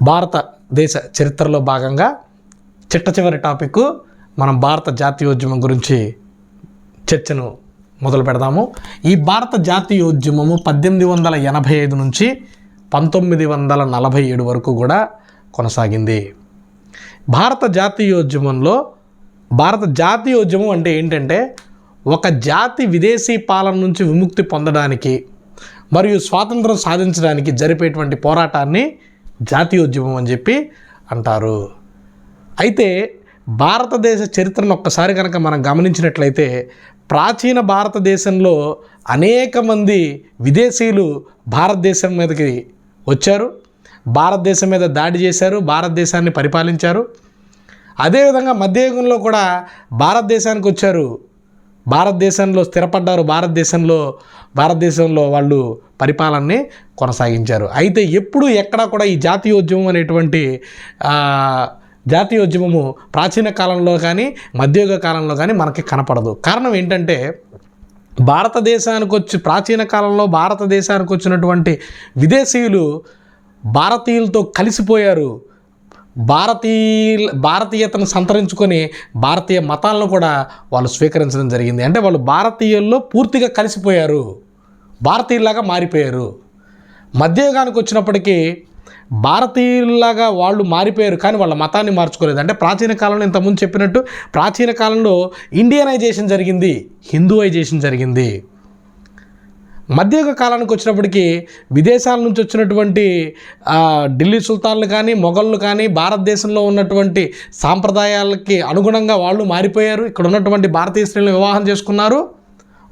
భారతదేశ చరిత్రలో భాగంగా చిట్ట చివరి టాపిక్ మనం భారత జాతీయోద్యమం గురించి చర్చను మొదలు పెడదాము. ఈ భారత జాతీయోద్యమము 1885 నుంచి 1947 వరకు కూడా కొనసాగింది. భారత జాతీయోద్యమం అంటే ఏంటంటే ఒక జాతి విదేశీ పాలన నుంచి విముక్తి పొందడానికి మరియు స్వాతంత్రం సాధించడానికి జరిపేటువంటి పోరాటాన్ని జాతీయోద్యమం అని చెప్పి అంటారు. అయితే భారతదేశ చరిత్రను ఒక్కసారి కనుక మనం గమనించినట్లయితే ప్రాచీన భారతదేశంలో అనేక మంది విదేశీయులు భారతదేశం మీదకి వచ్చారు, భారతదేశం మీద దాడి చేశారు, భారతదేశాన్ని పరిపాలించారు. అదేవిధంగా మధ్యయుగంలో కూడా భారతదేశానికి వచ్చారు, భారతదేశంలో స్థిరపడ్డారు, భారతదేశంలో వాళ్ళు పరిపాలనని కొనసాగించారు. అయితే ఎప్పుడు ఎక్కడా కూడా ఈ జాతీయోద్యమం అనేటువంటి జాతీయోద్యమము ప్రాచీన కాలంలో కానీ మధ్యయుగ కాలంలో కానీ మనకి కనపడదు. కారణం ఏంటంటే ప్రాచీన కాలంలో భారతదేశానికి వచ్చినటువంటి విదేశీయులు భారతీయులతో కలిసిపోయారు, భారతీయతను సంతరించుకొని భారతీయ మతాలను కూడా వాళ్ళు స్వీకరించడం జరిగింది. అంటే వాళ్ళు భారతీయుల్లో పూర్తిగా కలిసిపోయారు, భారతీయుల్లాగా మారిపోయారు. మధ్యయుగానికి వచ్చినప్పటికీ భారతీయుల్లాగా వాళ్ళు మారిపోయారు, కానీ వాళ్ళ మతాన్ని మార్చుకోలేదు. అంటే ప్రాచీన కాలంలో ఇంతకుముందు చెప్పినట్టు ప్రాచీన కాలంలో ఇండియనైజేషన్ జరిగింది, హిందూయిజేషన్ జరిగింది. మధ్యయుగ కాలానికి వచ్చినప్పటికీ విదేశాల నుంచి వచ్చినటువంటి ఢిల్లీ సుల్తాన్లు కానీ మొఘళ్ళు కానీ భారతదేశంలో ఉన్నటువంటి సాంప్రదాయాలకి అనుగుణంగా వాళ్ళు మారిపోయారు. ఇక్కడ ఉన్నటువంటి భారతీయ స్త్రీలను వివాహం చేసుకున్నారు,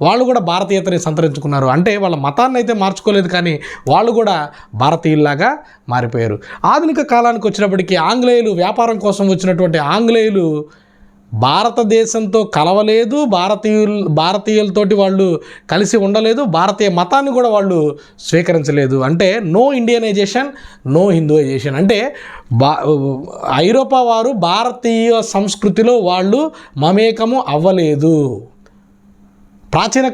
వాళ్ళు కూడా భారతీయతని సంతరించుకున్నారు. అంటే వాళ్ళ మతాన్ని అయితే మార్చుకోలేదు, కానీ వాళ్ళు కూడా భారతీయుల్లాగా మారిపోయారు. ఆధునిక కాలానికి వచ్చినప్పటికీ ఆంగ్లేయులు వ్యాపారం కోసం వచ్చినటువంటి ఆంగ్లేయులు భారతదేశంతో కలవలేదు, భారతీయులతోటి వాళ్ళు కలిసి ఉండలేదు, భారతీయ మతాన్ని కూడా వాళ్ళు స్వీకరించలేదు. అంటే నో ఇండియనైజేషన్, నో హిందూయిజేషన్. అంటే ఐరోపా వారు భారతీయ సంస్కృతిలో వాళ్ళు మమేకము అవ్వలేదు. ప్రాచీన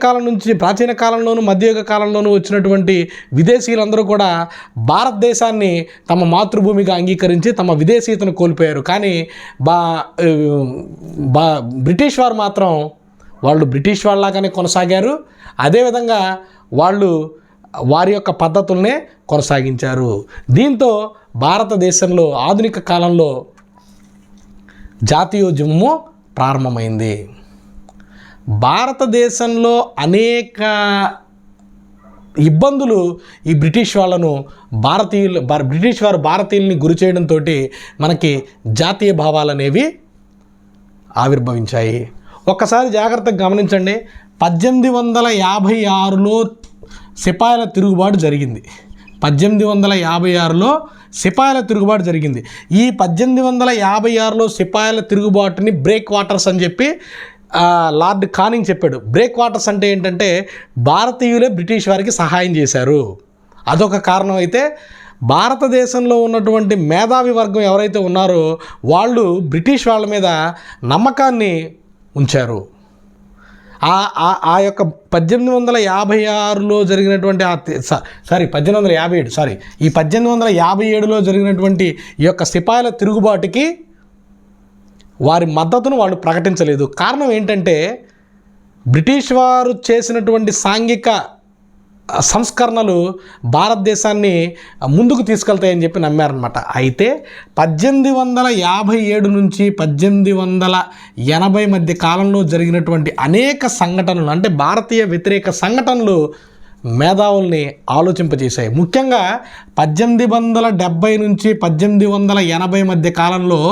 కాలంలోనూ మధ్యయుగ కాలంలోనూ వచ్చినటువంటి విదేశీయులందరూ కూడా భారతదేశాన్ని తమ మాతృభూమిగా అంగీకరించి తమ విదేశీయతను కోల్పోయారు. కానీ బ్రిటిష్ వారు మాత్రం వాళ్ళు బ్రిటిష్ వాళ్ళలాగానే కొనసాగారు. అదేవిధంగా వాళ్ళు వారి యొక్క పద్ధతుల్నే కొనసాగించారు. దీంతో భారతదేశంలో ఆధునిక కాలంలో జాతీయోద్యమము ప్రారంభమైంది. భారతదేశంలో అనేక ఇబ్బందులు ఈ బ్రిటిష్ వారు భారతీయుల్ని గురి చేయడంతో మనకి జాతీయ భావాలు అనేవి ఆవిర్భవించాయి. ఒక్కసారి జాగ్రత్తగా గమనించండి. 1856లో సిపాయిల తిరుగుబాటు జరిగింది. 1856లో సిపాయిల తిరుగుబాటు జరిగింది. ఈ 1856లో సిపాయిల తిరుగుబాటుని బ్రేక్ వాటర్స్ అని చెప్పి లార్డ్ కానింగ్ చెప్పాడు. బ్రేక్ వాటర్స్ అంటే ఏంటంటే భారతీయులే బ్రిటిష్ వారికి సహాయం చేశారు, అదొక కారణం. అయితే భారతదేశంలో ఉన్నటువంటి మేధావి వర్గం ఎవరైతే ఉన్నారో వాళ్ళు బ్రిటిష్ వాళ్ళ మీద నమ్మకాన్ని ఉంచారు. ఆ యొక్క 1856లో జరిగినటువంటి 1857 ఈ 1857లో జరిగినటువంటి ఈ యొక్క సిపాయిల తిరుగుబాటుకి వారి మద్దతును వాళ్ళు ప్రకటించలేదు. కారణం ఏంటంటే బ్రిటిష్ వారు చేసినటువంటి సాంఘిక సంస్కరణలు భారతదేశాన్ని ముందుకు తీసుకెళ్తాయని చెప్పి నమ్మారనమాట. అయితే 1857 నుంచి 1880 మధ్య కాలంలో జరిగినటువంటి అనేక సంఘటనలు, అంటే భారతీయ వ్యతిరేక సంఘటనలు మేధావుల్ని ఆలోచింపజేశాయి. ముఖ్యంగా 1870 నుంచి 1880 మధ్య కాలంలో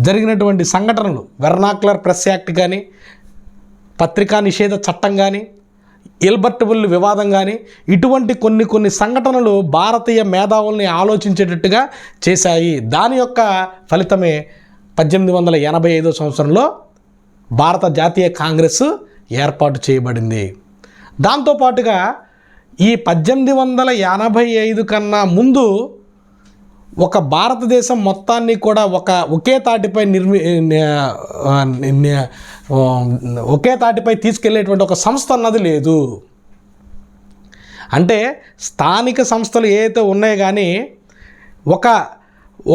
జరిగినటువంటి సంఘటనలు, వెర్నాక్యులర్ ప్రెస్ యాక్ట్ కానీ, పత్రికా నిషేధ చట్టం కానీ, ఎల్బర్టబుల్ వివాదం కానీ, ఇటువంటి కొన్ని సంఘటనలు భారతీయ మేధావుల్ని ఆలోచించేటట్టుగా చేశాయి. దాని యొక్క ఫలితమే 1885 సంవత్సరంలో భారత జాతీయ కాంగ్రెస్ ఏర్పాటు చేయబడింది. దాంతోపాటుగా ఈ 1885 కన్నా ముందు ఒక భారతదేశం మొత్తాన్ని కూడా ఒకే తాటిపై తీసుకెళ్లేటువంటి ఒక సంస్థ అన్నది లేదు. అంటే స్థానిక సంస్థలు ఏవైతే ఉన్నాయో కానీ ఒక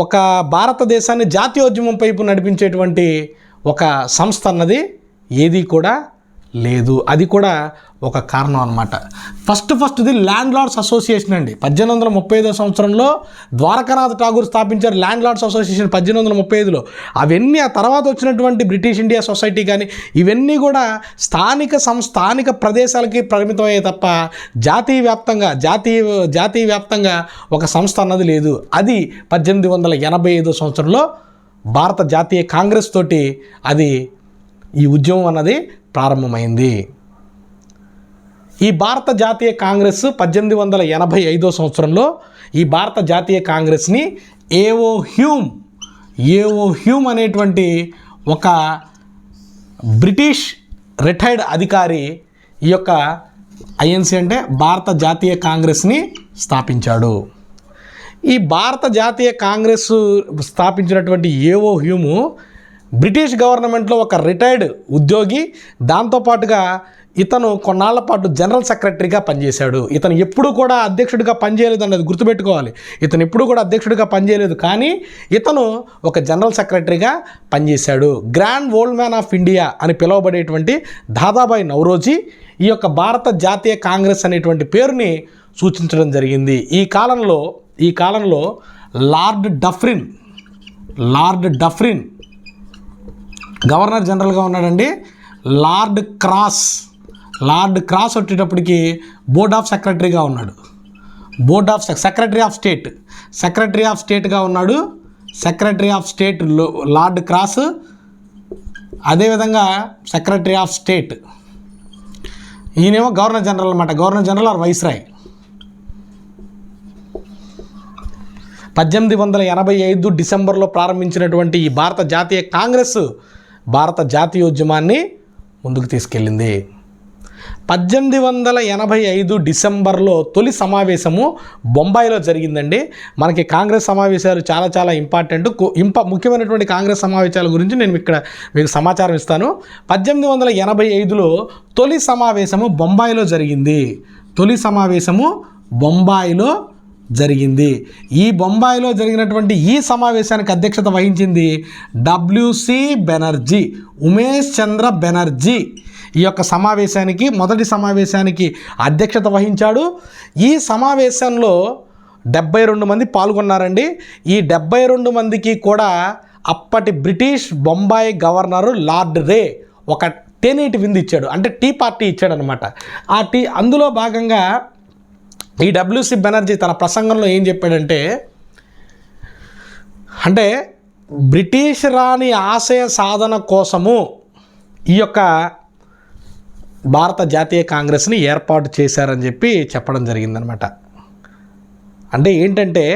ఒక భారతదేశాన్ని జాతీయోద్యమం వైపు నడిపించేటువంటి ఒక సంస్థ అన్నది ఏది కూడా లేదు. అది కూడా ఒక కారణం అన్నమాట. ఫస్ట్ది ల్యాండ్ లార్డ్స్ అసోసియేషన్ అండి. 1835 సంవత్సరంలో ద్వారకానాథ్ ఠాగూర్ స్థాపించారు ల్యాండ్ లార్డ్స్ అసోసియేషన్ 1835లో. అవన్నీ ఆ తర్వాత వచ్చినటువంటి బ్రిటిష్ ఇండియా సొసైటీ కానీ ఇవన్నీ కూడా స్థానిక ప్రదేశాలకి పరిమితమయ్యే తప్ప జాతీయ వ్యాప్తంగా ఒక సంస్థ అన్నది లేదు. అది 1885 సంవత్సరంలో భారత జాతీయ కాంగ్రెస్ తోటి అది ఈ ఉద్యమం అన్నది ప్రారంభమైంది. ఈ భారత జాతీయ కాంగ్రెస్ 1885 సంవత్సరంలో ఈ భారత జాతీయ కాంగ్రెస్ని ఏఓ హ్యూమ్ అనేటువంటి ఒక బ్రిటిష్ రిటైర్డ్ అధికారి ఈ యొక్క ఐఎన్సి అంటే భారత జాతీయ కాంగ్రెస్ని స్థాపించాడు. ఈ భారత జాతీయ కాంగ్రెస్ స్థాపించినటువంటి ఏఓ హ్యూము బ్రిటిష్ గవర్నమెంట్లో ఒక రిటైర్డ్ ఉద్యోగి. దాంతోపాటుగా ఇతను కొన్నాళ్ల పాటు జనరల్ సెక్రటరీగా పనిచేశాడు. ఇతను ఎప్పుడూ కూడా అధ్యక్షుడిగా పనిచేయలేదు అన్నది గుర్తుపెట్టుకోవాలి. ఇతను ఎప్పుడూ కూడా అధ్యక్షుడిగా పనిచేయలేదు, కానీ ఇతను ఒక జనరల్ సెక్రటరీగా పనిచేశాడు. Grand old man of India అని పిలువబడేటువంటి దాదాబాయి నౌరోజీ ఈ యొక్క భారత జాతీయ కాంగ్రెస్ అనేటువంటి పేరుని సూచించడం జరిగింది. ఈ కాలంలో లార్డ్ డఫ్రిన్ గవర్నర్ జనరల్గా ఉన్నాడండి. లార్డ్ క్రాస్ వచ్చేటప్పటికి బోర్డ్ ఆఫ్ సెక్రటరీగా ఉన్నాడు. సెక్రటరీ ఆఫ్ స్టేట్గా ఉన్నాడు. Secretary of state lord Cross. అదేవిధంగా సెక్రటరీ ఆఫ్ స్టేట్ ఈయనేమో గవర్నర్ జనరల్ అన్నమాట. Governor general or viceroy. 1885 డిసెంబర్లో ప్రారంభించినటువంటి ఈ భారత జాతీయ కాంగ్రెస్ భారత జాతీయోద్యమాన్ని ముందుకు తీసుకెళ్ళింది. 1885 డిసెంబర్లో తొలి సమావేశము బొంబాయిలో జరిగిందండి. మనకి కాంగ్రెస్ సమావేశాలు చాలా ఇంపార్టెంట్. ముఖ్యమైనటువంటి కాంగ్రెస్ సమావేశాల గురించి నేను ఇక్కడ మీకు సమాచారం ఇస్తాను. 1885లో తొలి సమావేశము బొంబాయిలో జరిగింది. ఈ బొంబాయిలో జరిగినటువంటి ఈ సమావేశానికి అధ్యక్షత వహించింది ఉమేష్ చంద్ర బెనర్జీ. ఈ యొక్క మొదటి సమావేశానికి అధ్యక్షత వహించాడు. ఈ సమావేశంలో 72 మంది పాల్గొన్నారండి. ఈ 72 మందికి కూడా అప్పటి బ్రిటిష్ బొంబాయి గవర్నరు లార్డ్ రే ఒక తేనీటి విందు ఇచ్చాడు, అంటే టీ పార్టీ ఇచ్చాడు అనమాట. అందులో భాగంగా ఈ డబ్ల్యూసి బెనర్జీ తన ప్రసంగంలో ఏం చెప్పాడంటే, అంటే బ్రిటిష్ రాణి ఆశయ సాధన కోసము ఈ యొక్క భారత జాతీయ కాంగ్రెస్ని ఏర్పాటు చేశారని చెప్పడం జరిగిందనమాట. అంటే ఏంటంటే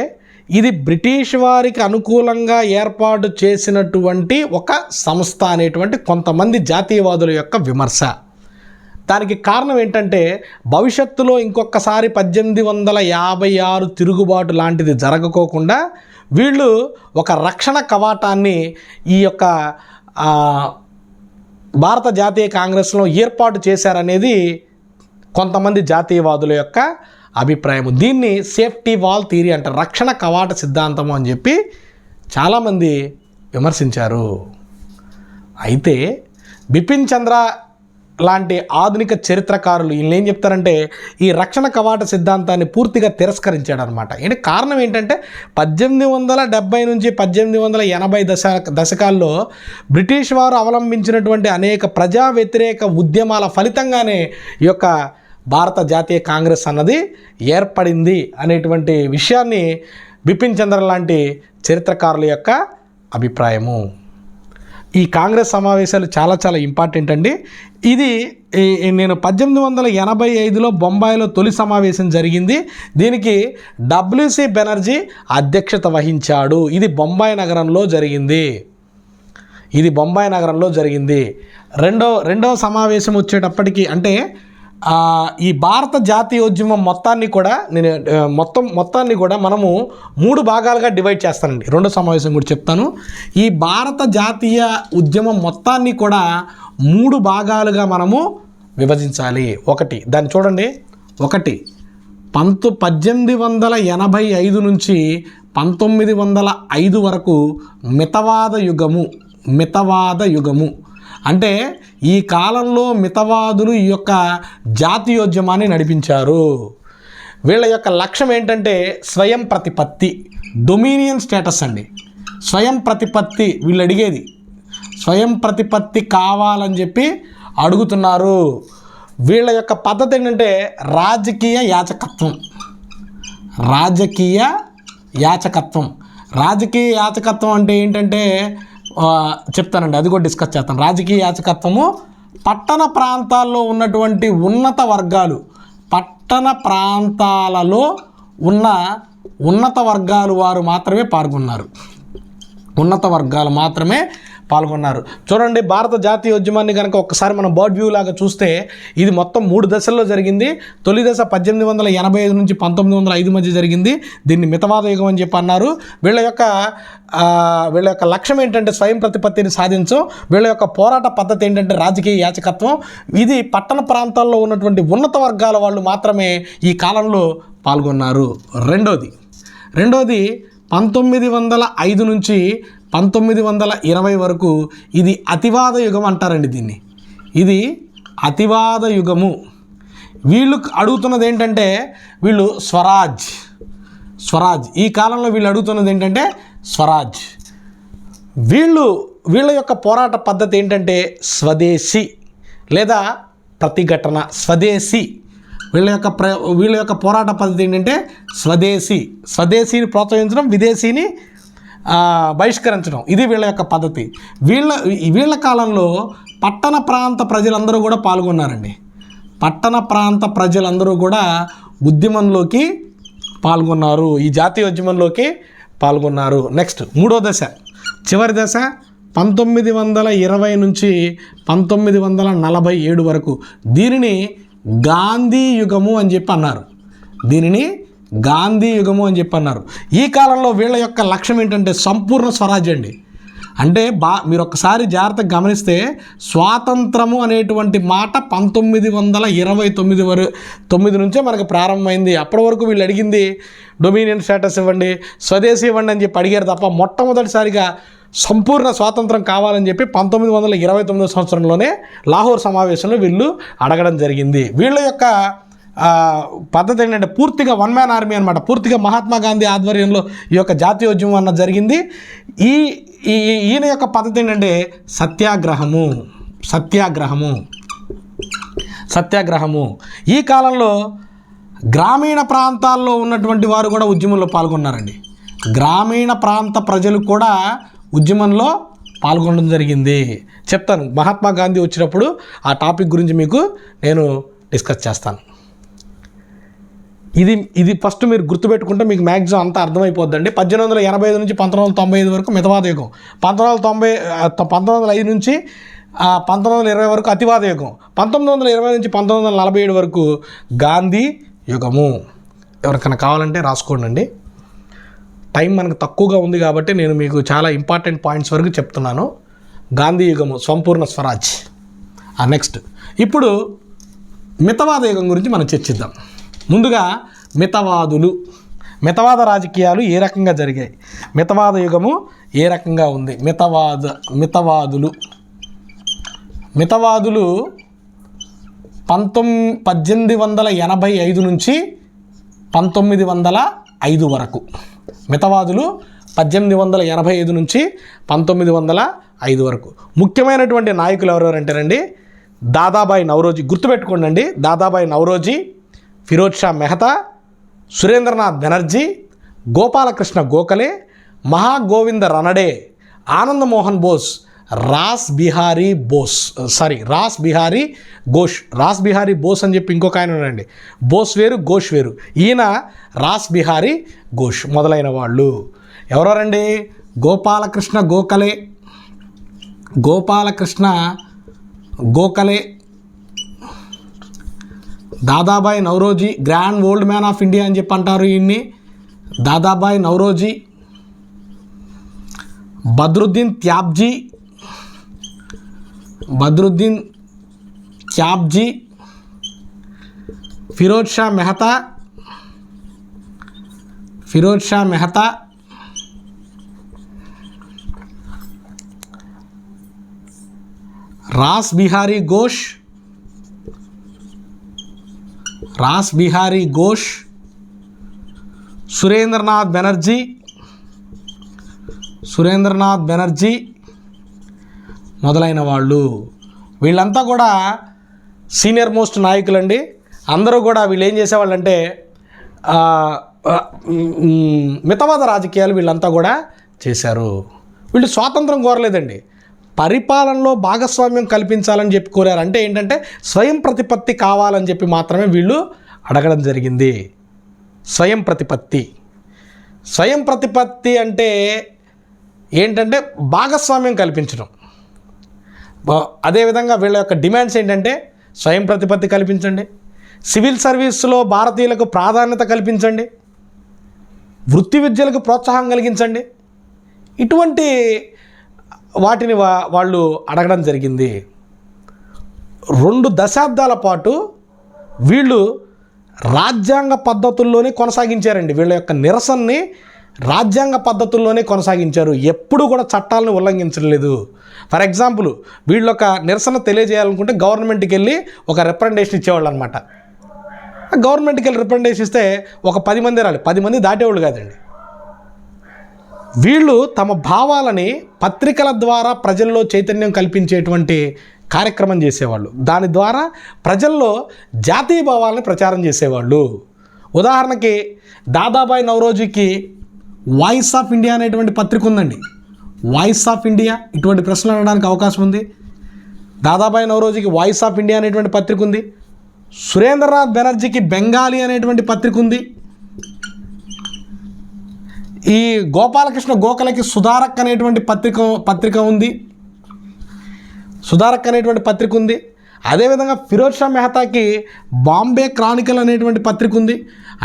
ఇది బ్రిటిష్ వారికి అనుకూలంగా ఏర్పాటు చేసినటువంటి ఒక సంస్థ అనేటువంటి కొంతమంది జాతీయవాదుల యొక్క విమర్శ. దానికి కారణం ఏంటంటే భవిష్యత్తులో ఇంకొకసారి 1856 తిరుగుబాటు లాంటిది జరగకోకుండా వీళ్ళు ఒక రక్షణ కవాటాన్ని ఈ యొక్క భారత జాతీయ కాంగ్రెస్లో ఏర్పాటు చేశారనేది కొంతమంది జాతీయవాదుల యొక్క అభిప్రాయం. దీన్ని సేఫ్టీ వాల్ థియరీ అంటారు, రక్షణ కవాట సిద్ధాంతము అని చెప్పి చాలామంది విమర్శించారు. అయితే బిపిన్ చంద్ర లాంటి ఆధునిక చరిత్రకారులు వీళ్ళు ఏం చెప్తారంటే ఈ రక్షణ కవాట సిద్ధాంతాన్ని పూర్తిగా తిరస్కరించాడు అనమాట. ఏంటి కారణం ఏంటంటే 1870 నుంచి 1880 దశకాల్లో బ్రిటిష్ వారు అవలంబించినటువంటి అనేక ప్రజా వ్యతిరేక ఉద్యమాల ఫలితంగానే ఈ యొక్క భారత జాతీయ కాంగ్రెస్ అన్నది ఏర్పడింది అనేటువంటి విషయాన్ని బిపిన్ చంద్ర లాంటి చరిత్రకారుల యొక్క అభిప్రాయము. ఈ కాంగ్రెస్ సమావేశాలు చాలా ఇంపార్టెంట్ అండి. ఇది నేను 1885లో బొంబాయిలో తొలి సమావేశం జరిగింది. దీనికి డబ్ల్యూసి బెనర్జీ అధ్యక్షత వహించాడు. ఇది బొంబాయి నగరంలో జరిగింది. రెండో సమావేశం వచ్చేటప్పటికి అంటే ఈ భారత జాతీయోద్యమం మొత్తాన్ని కూడా మనము 3 భాగాలుగా డివైడ్ చేస్తానండి. రెండో సమావేశం కూడా చెప్తాను. ఈ భారత జాతీయ ఉద్యమం మొత్తాన్ని కూడా 3 భాగాలుగా మనము విభజించాలి. దాన్ని చూడండి. 1885 నుంచి 1905 వరకు మితవాద యుగము అంటే ఈ కాలంలో మితవాదులు ఈ యొక్క జాతీయోద్యమాన్ని నడిపించారు. వీళ్ళ యొక్క లక్ష్యం ఏంటంటే స్వయం ప్రతిపత్తి, డొమినియన్ స్టేటస్ అండి. స్వయం ప్రతిపత్తి వీళ్ళు అడిగేది, స్వయం ప్రతిపత్తి కావాలని చెప్పి అడుగుతున్నారు. వీళ్ళ యొక్క పద్ధతి ఏంటంటే రాజకీయ యాచకత్వం. రాజకీయ యాచకత్వం అంటే ఏంటంటే చెప్తానండి, అది కూడా డిస్కస్ చేస్తాను. రాజకీయ యాచకత్వము పట్టణ ప్రాంతాల్లో ఉన్నటువంటి ఉన్నత వర్గాలు, పట్టణ ప్రాంతాలలో ఉన్న ఉన్నత వర్గాలు వారు మాత్రమే పాల్గొన్నారు. చూడండి, భారత జాతీయోద్యమాన్ని కనుక ఒక్కసారి మనం బర్డ్ వ్యూ లాగా చూస్తే ఇది మొత్తం 3 దశల్లో జరిగింది. తొలి దశ 1885 నుంచి 1905 మధ్య జరిగింది. దీన్ని మితవాద యుగం అని చెప్పి అన్నారు. వీళ్ళ యొక్క లక్ష్యం ఏంటంటే స్వయం ప్రతిపత్తిని సాధించడం. వీళ్ళ యొక్క పోరాట పద్ధతి ఏంటంటే రాజకీయ యాచకత్వం. ఇది పట్టణ ప్రాంతాల్లో ఉన్నటువంటి ఉన్నత వర్గాల వాళ్ళు మాత్రమే ఈ కాలంలో పాల్గొన్నారు. రెండోది 1905 నుంచి 1920 వరకు ఇది అతివాద యుగం అంటారండి. దీన్ని ఇది అతివాద యుగము. వీళ్ళు అడుగుతున్నది ఏంటంటే వీళ్ళు స్వరాజ్. ఈ కాలంలో వీళ్ళు అడుగుతున్నది ఏంటంటే స్వరాజ్. వీళ్ళ యొక్క పోరాట పద్ధతి ఏంటంటే స్వదేశీ లేదా ప్రతిఘటన. వీళ్ళ యొక్క పోరాట పద్ధతి ఏంటంటే స్వదేశీని ప్రోత్సహించడం, విదేశీని బహిష్కరించడం. ఇది వీళ్ళ యొక్క పద్ధతి. వీళ్ళ కాలంలో పట్టణ ప్రాంత ప్రజలందరూ కూడా పాల్గొన్నారండి. పట్టణ ప్రాంత ప్రజలందరూ కూడా ఉద్యమంలోకి పాల్గొన్నారు, ఈ జాతీయోద్యమంలోకి పాల్గొన్నారు. నెక్స్ట్ 3వ దశ, చివరి దశ 1920 నుంచి 1947 వరకు. దీనిని గాంధీ యుగము అని చెప్పి అన్నారు. ఈ కాలంలో వీళ్ళ యొక్క లక్ష్యం ఏంటంటే సంపూర్ణ స్వరాజ్యం అండి. అంటే మీరు ఒక్కసారి జాగ్రత్తగా గమనిస్తే స్వాతంత్రము అనేటువంటి మాట 1929 నుంచే మనకు ప్రారంభమైంది. అప్పటి వరకు వీళ్ళు అడిగింది డొమినియన్ స్టేటస్ ఇవ్వండి, స్వదేశీ ఇవ్వండి అని చెప్పి అడిగారు తప్ప మొట్టమొదటిసారిగా సంపూర్ణ స్వాతంత్రం కావాలని చెప్పి 1929 సంవత్సరంలోనే లాహోర్ సమావేశంలో వీళ్ళు అడగడం జరిగింది. వీళ్ళ యొక్క పద్ధతి ఏంటంటే పూర్తిగా వన్ మ్యాన్ ఆర్మీ అనమాట. పూర్తిగా మహాత్మా గాంధీ ఆధ్వర్యంలో ఈ యొక్క జాతీయోద్యమం అన్నది జరిగింది. ఈయన యొక్క పద్ధతి ఏంటంటే సత్యాగ్రహము. ఈ కాలంలో గ్రామీణ ప్రాంతాల్లో ఉన్నటువంటి వారు కూడా ఉద్యమంలో పాల్గొన్నారండి. గ్రామీణ ప్రాంత ప్రజలు కూడా ఉద్యమంలో పాల్గొనడం జరిగింది. చెప్తాను, మహాత్మా గాంధీ వచ్చినప్పుడు ఆ టాపిక్ గురించి మీకు నేను డిస్కస్ చేస్తాను. ఇది ఫస్ట్ మీరు గుర్తుపెట్టుకుంటే మీకు మ్యాక్సిమం అంతా అర్థమైపోద్దండి. 1885 నుంచి 1995 వరకు మితవాద యుగం, 1905 నుంచి 1920 వరకు అతివాద యుగం, 1920 నుంచి 1947 వరకు గాంధీ యుగము. ఎవరికైనా కావాలంటే రాసుకోండి. టైం మనకు తక్కువగా ఉంది కాబట్టి నేను మీకు చాలా ఇంపార్టెంట్ పాయింట్స్ వరకు చెప్తున్నాను. గాంధీ యుగము, సంపూర్ణ స్వరాజ్. నెక్స్ట్ ఇప్పుడు మితవాద యుగం గురించి మనం చర్చిద్దాం. ముందుగా మితవాద రాజకీయాలు ఏ రకంగా జరిగాయి, మితవాద యుగము ఏ రకంగా ఉంది. మితవాదులు 1885 నుంచి 1905 వరకు. మితవాదులు 1885 నుంచి 1905 వరకు. ముఖ్యమైనటువంటి నాయకులు ఎవరెవరంటేనండి, దాదాబాయి నౌరోజీ. గుర్తుపెట్టుకోండి, దాదాబాయి నౌరోజీ, ఫిరోజ్ షా మెహతా, సురేంద్రనాథ్ బెనర్జీ, గోపాలకృష్ణ గోఖలే, మహాగోవింద రనడే, ఆనంద్ మోహన్ బోస్, రాస్ బిహారీ బోస్ అని చెప్పి ఇంకొక ఆయన ఉన్నాడండి. బోస్ వేరు, ఘోష్ వేరు. ఈయన రాస్ బిహారీ ఘోష్ మొదలైన వాళ్ళు. ఎవరెవరండి? Gopal Krishna Gokhale, Dadabhai Naoroji, grand old man of India అని చెప్పి అంటారు ఈయన్ని. దాదాబాయి నౌరోజీ, బద్రుద్దీన్ త్యాబ్జీ, ఫిరోజ్ షా మెహతా, రాస్ బిహారీ ఘోష్, సురేంద్రనాథ్ బెనర్జీ మొదలైన వాళ్ళు. వీళ్ళంతా కూడా సీనియర్ మోస్ట్ నాయకులండి. అందరూ కూడా వీళ్ళు ఏం చేసేవాళ్ళంటే మితవాద రాజకీయాలు వీళ్ళంతా కూడా చేశారు. వీళ్ళు స్వాతంత్రం కోరలేదండి, పరిపాలనలో భాగస్వామ్యం కల్పించాలని చెప్పి కోరారు. అంటే ఏంటంటే స్వయం ప్రతిపత్తి కావాలని చెప్పి మాత్రమే వీళ్ళు అడగడం జరిగింది. స్వయం ప్రతిపత్తి అంటే ఏంటంటే భాగస్వామ్యం కల్పించడం. అదేవిధంగా వీళ్ళ యొక్క డిమాండ్స్ ఏంటంటే స్వయం ప్రతిపత్తి కల్పించండి, సివిల్ సర్వీస్లో భారతీయులకు ప్రాధాన్యత కల్పించండి, వృత్తి విద్యలకు ప్రోత్సాహం కలిగించండి. ఇటువంటి వాటిని వాళ్ళు అడగడం జరిగింది. 2 దశాబ్దాల పాటు వీళ్ళు రాజ్యాంగ పద్ధతుల్లోనే కొనసాగించారండి. వీళ్ళ యొక్క నిరసనని రాజ్యాంగ పద్ధతుల్లోనే కొనసాగించారు. ఎప్పుడు కూడా చట్టాలను ఉల్లంఘించలేదు. ఫర్ ఎగ్జాంపుల్, వీళ్ళు ఒక నిరసన తెలియజేయాలనుకుంటే గవర్నమెంట్కి వెళ్ళి ఒక రిప్రజెంటేషన్ ఇచ్చేవాళ్ళు అనమాట. గవర్నమెంట్కి వెళ్ళి రిప్రజెంటేషన్ ఇస్తే ఒక 10 మంది రాలి, 10 మంది దాటేవాళ్ళు కాదండి. వీళ్ళు తమ భావాలని పత్రికల ద్వారా ప్రజల్లో చైతన్యం కల్పించేటువంటి కార్యక్రమం చేసేవాళ్ళు. దాని ద్వారా ప్రజల్లో జాతీయ భావాలని ప్రచారం చేసేవాళ్ళు. ఉదాహరణకి దాదాబాయి నౌరోజీకి వాయిస్ ఆఫ్ ఇండియా అనేటువంటి పత్రిక ఉందండి. వాయిస్ ఆఫ్ ఇండియా, ఇటువంటి ప్రశ్నలు అనడానికి అవకాశం ఉంది. దాదాబాయి నౌరోజీకి వాయిస్ ఆఫ్ ఇండియా అనేటువంటి పత్రిక ఉంది. సురేంద్రనాథ్ బెనర్జీకి బెంగాలీ అనేటువంటి పత్రిక ఉంది. ఈ గోపాలకృష్ణ గోఖలేకి సుధారక్ అనేటువంటి పత్రిక ఉంది. అదేవిధంగా ఫిరోజ్ షా మెహతాకి బాంబే క్రానికల్ అనేటువంటి పత్రిక ఉంది.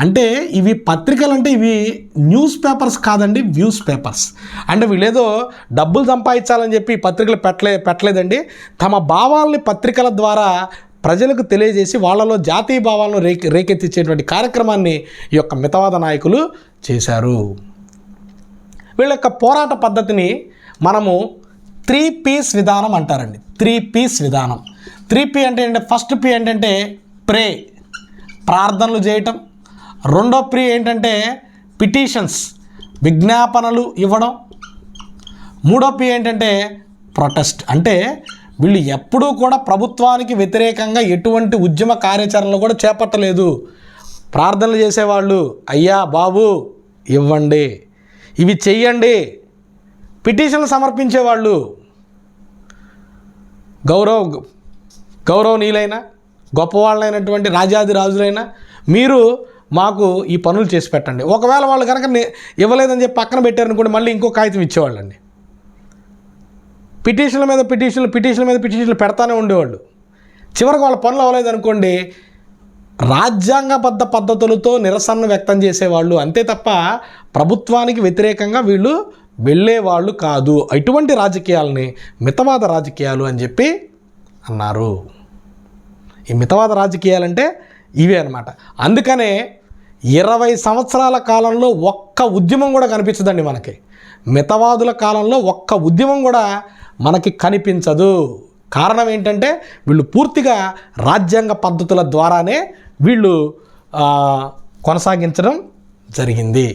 అంటే ఇవి పత్రికలు అంటే ఇవి న్యూస్ పేపర్స్ కాదండి, వ్యూస్ పేపర్స్. అంటే వీళ్ళేదో డబ్బులు సంపాదించాలని చెప్పి పత్రికలు పెట్టలేదండి. తమ భావాల్ని పత్రికల ద్వారా ప్రజలకు తెలియజేసి వాళ్ళలో జాతీయ భావాలను రేకెత్తించేటువంటి కార్యక్రమాన్ని ఈ యొక్క మితవాద నాయకులు చేశారు. వీళ్ళ యొక్క పోరాట పద్ధతిని మనము 3 P's విధానం అంటారండి. 3 P's విధానం. 3 P అంటే ఫస్ట్ P ఏంటంటే ప్రే, ప్రార్థనలు చేయటం. రెండో P ఏంటంటే పిటిషన్స్, విజ్ఞాపనలు ఇవ్వడం. మూడో P ఏంటంటే ప్రొటెస్ట్. అంటే వీళ్ళు ఎప్పుడూ కూడా ప్రభుత్వానికి వ్యతిరేకంగా ఎటువంటి ఉద్యమ కార్యాచరణలు కూడా చేపట్టలేదు. ప్రార్థనలు చేసేవాళ్ళు, అయ్యా బాబు ఇవ్వండి, ఇవి చెయ్యండి. పిటిషన్లు సమర్పించేవాళ్ళు, గౌరవనీయులైన గొప్పవాళ్ళైనటువంటి రాజాది రాజులైన మీరు మాకు ఈ పనులు చేసి పెట్టండి. ఒకవేళ వాళ్ళు కనుక ఇవ్వలేదని చెప్పి పక్కన పెట్టారనుకోండి, మళ్ళీ ఇంకో కాగితం ఇచ్చేవాళ్ళండి. పిటిషన్ల మీద పిటిషన్లు పెడతానే ఉండేవాళ్ళు. చివరికి వాళ్ళ పనులు అవ్వలేదనుకోండి, రాజ్యాంగబద్ధ పద్ధతులతో నిరసనను వ్యక్తం చేసేవాళ్ళు. అంతే తప్ప ప్రభుత్వానికి వ్యతిరేకంగా వీళ్ళు వెళ్ళేవాళ్ళు కాదు. ఇటువంటి రాజకీయాలని మితవాద రాజకీయాలు అని చెప్పి అన్నారు. ఈ మితవాద రాజకీయాలంటే ఇవే అన్నమాట. అందుకనే 20 సంవత్సరాల కాలంలో ఒక్క ఉద్యమం కూడా కనిపించదండి మనకి. మితవాదుల కాలంలో ఒక్క ఉద్యమం కూడా మనకి కనిపించదు. కారణం ఏంటంటే వీళ్ళు పూర్తిగా రాజ్యాంగ పద్ధతుల ద్వారానే వీళ్ళు కొనసాగించడం జరిగింది.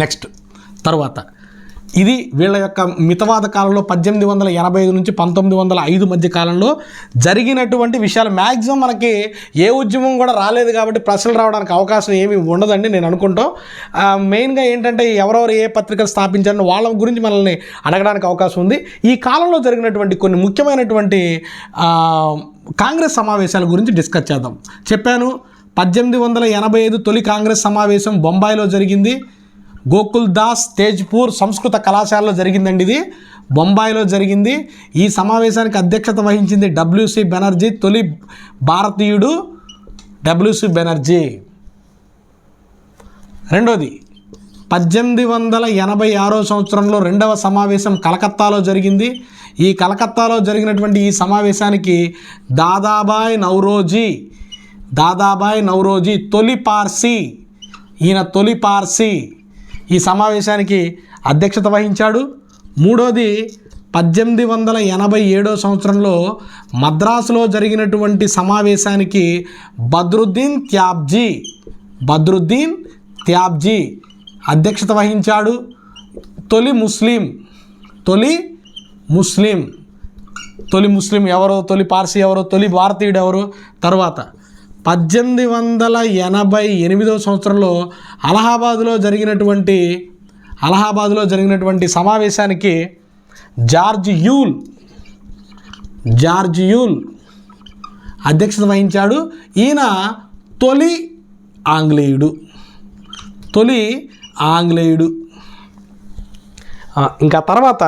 నెక్స్ట్ తర్వాత ఇది వీళ్ళ యొక్క మితవాద కాలంలో 1885 నుంచి 1905 మధ్య కాలంలో జరిగినటువంటి విషయాలు. మ్యాక్సిమం మనకి ఏ ఉద్యమం కూడా రాలేదు కాబట్టి ప్రశ్నలు రావడానికి అవకాశం ఏమీ ఉండదండి నేను అనుకుంటాం. మెయిన్గా ఏంటంటే ఎవరెవరు ఏ పత్రికలు స్థాపించారని వాళ్ళ గురించి మనల్ని అడగడానికి అవకాశం ఉంది. ఈ కాలంలో జరిగినటువంటి కొన్ని ముఖ్యమైనటువంటి కాంగ్రెస్ సమావేశాల గురించి డిస్కస్ చేద్దాం. చెప్పాను 1885 తొలి కాంగ్రెస్ సమావేశం బొంబాయిలో జరిగింది. గోకుల్ దాస్ తేజ్పూర్ సంస్కృత కళాశాలలో జరిగిందండి. ఇది బొంబాయిలో జరిగింది. ఈ సమావేశానికి అధ్యక్షత వహించింది WC బెనర్జీ, తొలి భారతీయుడు WC బెనర్జీ. రెండోది 1886 సంవత్సరంలో రెండవ సమావేశం కలకత్తాలో జరిగింది. ఈ కలకత్తాలో జరిగినటువంటి ఈ సమావేశానికి దాదాబాయి నౌరోజీ తొలి పార్సీ, ఈయన తొలి పార్సీ ఈ సమావేశానికి అధ్యక్షత వహించాడు. మూడోది 1887 సంవత్సరంలో మద్రాసులో జరిగినటువంటి సమావేశానికి బద్రుద్దీన్ త్యాబ్జీ అధ్యక్షత వహించాడు. తొలి ముస్లిం ఎవరో, తొలి పార్సీ ఎవరో, తొలి భారతీయుడు ఎవరు? తర్వాత 1888 సంవత్సరంలో అలహాబాదులో జరిగినటువంటి సమావేశానికి జార్జ్ యూల్ అధ్యక్షత వహించాడు. ఈయన తొలి ఆంగ్లేయుడు. ఇంకా తర్వాత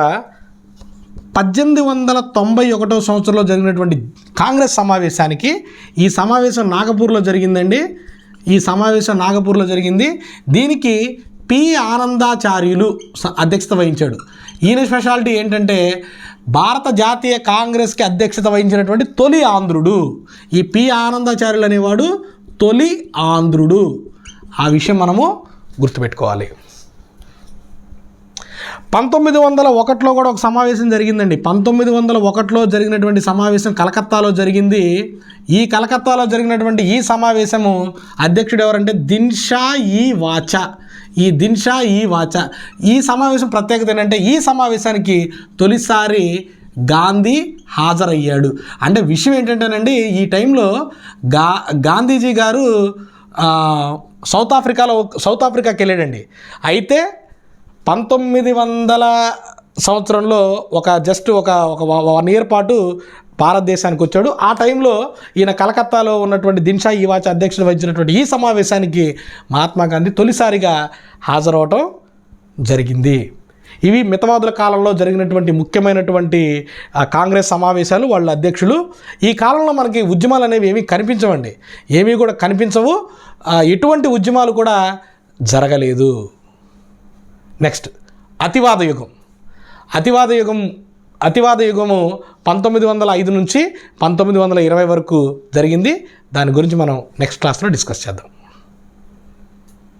1891 సంవత్సరంలో జరిగినటువంటి కాంగ్రెస్ సమావేశానికి, ఈ సమావేశం నాగపూర్లో జరిగింది. దీనికి పి ఆనందాచార్యులు అధ్యక్షత వహించాడు. ఈయన స్పెషాలిటీ ఏంటంటే భారత జాతీయ కాంగ్రెస్కి అధ్యక్షత వహించినటువంటి తొలి ఆంధ్రుడు. ఈ పి ఆనందాచార్యులు అనేవాడు తొలి ఆంధ్రుడు. ఆ విషయం మనము గుర్తుపెట్టుకోవాలి. 1901లో కూడా ఒక సమావేశం జరిగిందండి. 1901లో జరిగినటువంటి సమావేశం కలకత్తాలో జరిగింది. ఈ కలకత్తాలో జరిగినటువంటి ఈ సమావేశము అధ్యక్షుడు ఎవరంటే దిన్షా ఈ వాచా. ఈ సమావేశం ప్రత్యేకత ఏంటంటే ఈ సమావేశానికి తొలిసారి గాంధీ హాజరయ్యాడు. అంటే విషయం ఏంటంటేనండి, ఈ టైంలో గాంధీజీ గారు సౌత్ ఆఫ్రికాకి వెళ్ళాడండి. అయితే 1900 సంవత్సరంలో ఒక 1 ఇయర్ పాటు భారతదేశానికి వచ్చాడు. ఆ టైంలో ఈయన కలకత్తాలో ఉన్నటువంటి దిన్షా ఈ వాచా అధ్యక్షత వహించినటువంటి ఈ సమావేశానికి మహాత్మా గాంధీ తొలిసారిగా హాజరవటం జరిగింది. ఇవి మితవాదుల కాలంలో జరిగినటువంటి ముఖ్యమైనటువంటి కాంగ్రెస్ సమావేశాలు, వాళ్ళ అధ్యక్షులు. ఈ కాలంలో మనకి ఉద్యమాలు అనేవి ఏమీ కనిపించవండి, ఏమీ కూడా కనిపించవు. ఎటువంటి ఉద్యమాలు కూడా జరగలేదు. నెక్స్ట్ అతివాద యుగము 1905 నుంచి 1920 వరకు జరిగింది. దాని గురించి మనం నెక్స్ట్ క్లాస్లో డిస్కస్ చేద్దాం.